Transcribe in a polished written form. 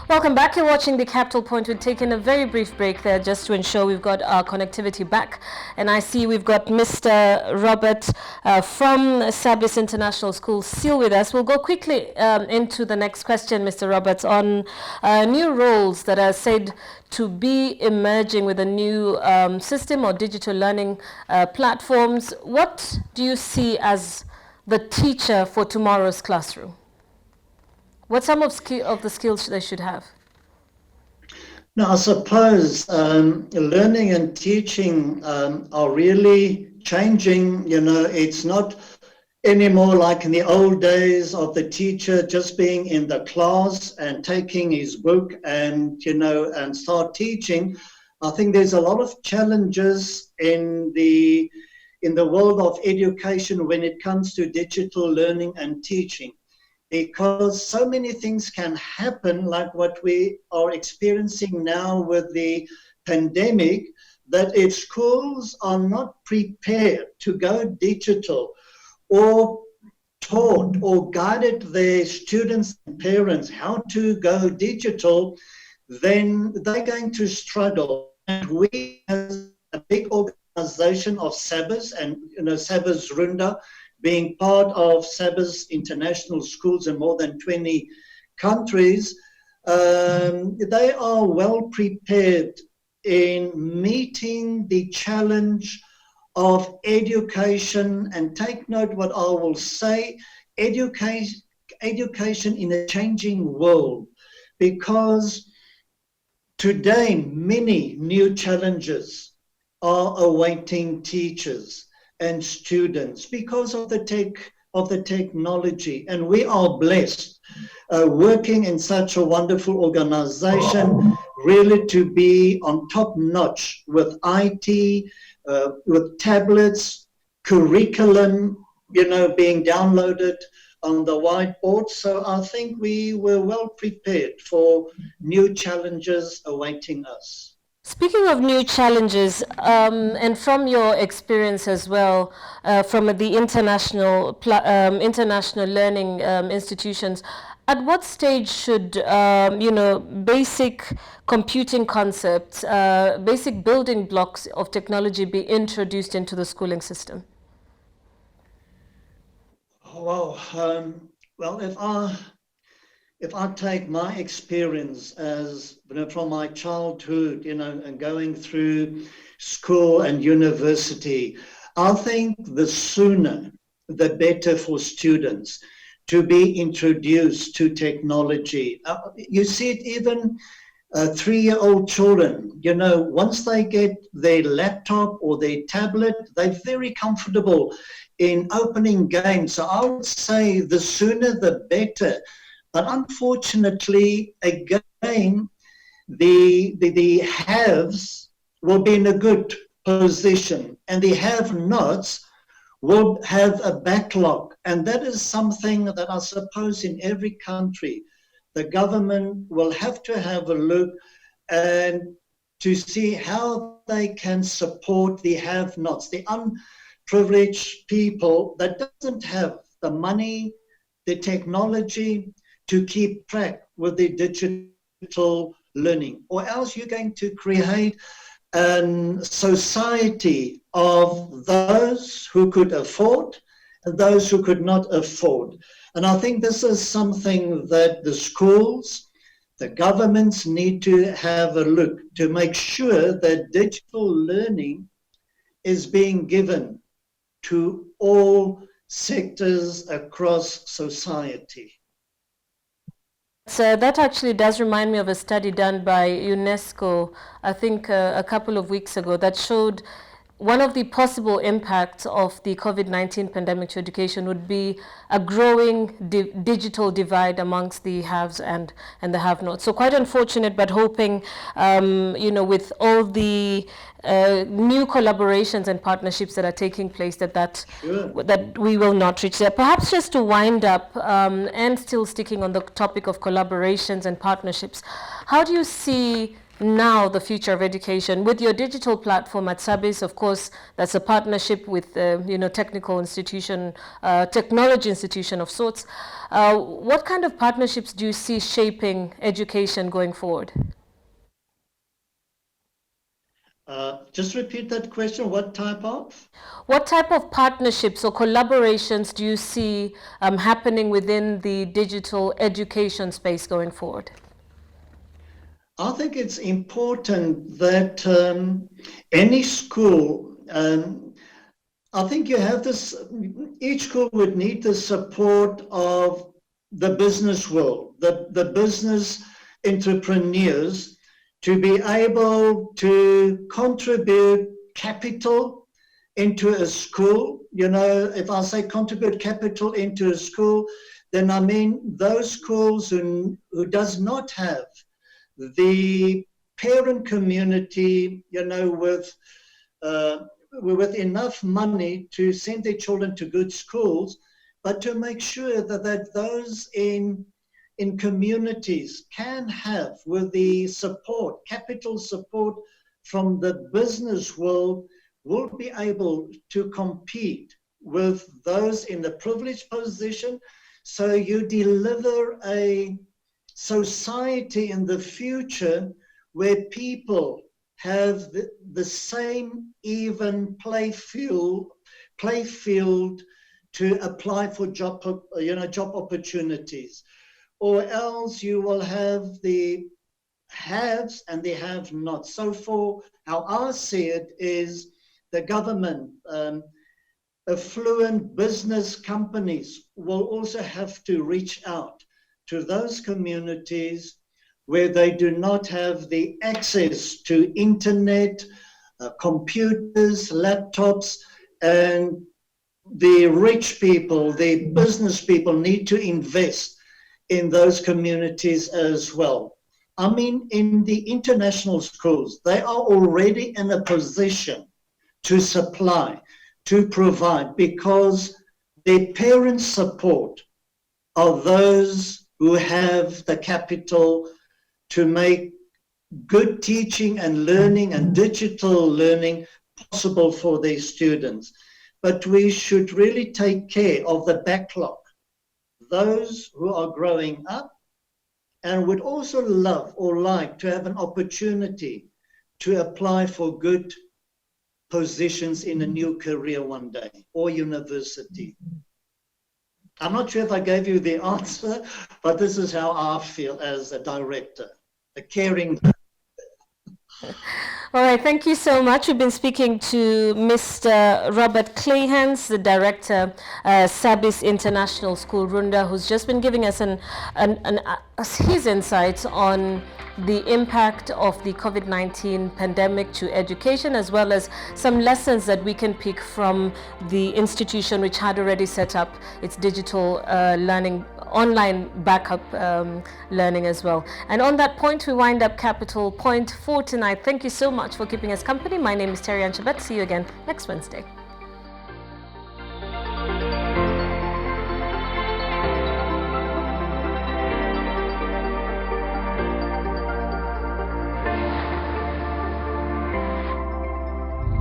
Welcome back. You're watching The Capital Point. We're taking a very brief break there just to ensure we've got our connectivity back. And I see we've got Mr. Robert from Sabis International School still with us. We'll go quickly into the next question, Mr. Roberts, on new roles that are said to be emerging with a new system or digital learning platforms. What do you see as the teacher for tomorrow's classroom? What some of the skills they should have? Now, I suppose learning and teaching are really changing. It's not anymore like in the old days of the teacher just being in the class and taking his book and start teaching. I think there's a lot of challenges in the world of education when it comes to digital learning and teaching, because so many things can happen, like what we are experiencing now with the pandemic, that if schools are not prepared to go digital or taught or guided their students and parents how to go digital, then they're going to struggle. And we, as a big organization of Sabis and Sabis Runda, being part of Sabis international schools in more than 20 countries, they are well prepared in meeting the challenge of education. And take note what I will say, education in a changing world, because today many new challenges are awaiting teachers and students because of the technology. And we are blessed working in such a wonderful organization, really to be on top notch with IT, with tablets, curriculum, being downloaded on the whiteboard. So I think we were well prepared for new challenges awaiting us. Speaking of new challenges, and from your experience as well, from the international learning institutions, at what stage should basic computing concepts, basic building blocks of technology be introduced into the schooling system? Well, if I take my experience as from my childhood, and going through school and university, I think the sooner the better for students to be introduced to technology. You see it even 3-year-old children, once they get their laptop or their tablet, they're very comfortable in opening games. So I would say the sooner the better. But unfortunately, again, the haves will be in a good position, and the have-nots will have a backlog. And that is something that I suppose in every country, the government will have to have a look and to see how they can support the have-nots, the unprivileged people that doesn't have the money, the technology, to keep track with the digital learning, or else you're going to create a society of those who could afford and those who could not afford. And I think this is something that the schools, the governments need to have a look to make sure that digital learning is being given to all sectors across society. So that actually does remind me of a study done by UNESCO, I think a couple of weeks ago, that showed one of the possible impacts of the COVID-19 pandemic to education would be a growing digital divide amongst the haves and the have-nots. So quite unfortunate, but hoping, with all the new collaborations and partnerships that are taking place, that we will not reach there. Perhaps just to wind up, and still sticking on the topic of collaborations and partnerships, how do you see now the future of education? With your digital platform at Sabis, of course, that's a partnership with technical institution, technology institution of sorts. What kind of partnerships do you see shaping education going forward? Just repeat that question. What type of? What type of partnerships or collaborations do you see happening within the digital education space going forward? I think it's important that any school, I think you have this, each school would need the support of the business world, the business entrepreneurs, to be able to contribute capital into a school. You know, if I say contribute capital into a school, then I mean those schools who does not have the parent community, you know, with enough money to send their children to good schools, but to make sure that those in communities can have, with the support, capital support from the business world, will be able to compete with those in the privileged position. So you deliver a society in the future where people have the same even play field to apply for job opportunities. Or else you will have the haves and the have-nots. So for how I see it is the government, affluent business companies will also have to reach out to those communities where they do not have the access to internet, computers, laptops, and the rich people, the business people need to invest in those communities as well. I mean, in the international schools, they are already in a position to supply, to provide, because their parents' support are those who have the capital to make good teaching and learning and digital learning possible for their students. But we should really take care of the backlog, those who are growing up and would also love or like to have an opportunity to apply for good positions in a new career one day or university. I'm not sure if I gave you the answer, but this is how I feel as a director, a caring. All right, thank you so much. We've been speaking to Mr. Robert Kleynhans, the director, Sabis International School, Runda, who's just been giving us his insights on the impact of the COVID-19 pandemic to education, as well as some lessons that we can pick from the institution which had already set up its digital learning, online backup learning as well. And on that point, we wind up Capital Point for tonight. Thank you so much for keeping us company. My name is Terry Anchabet. See you again next Wednesday.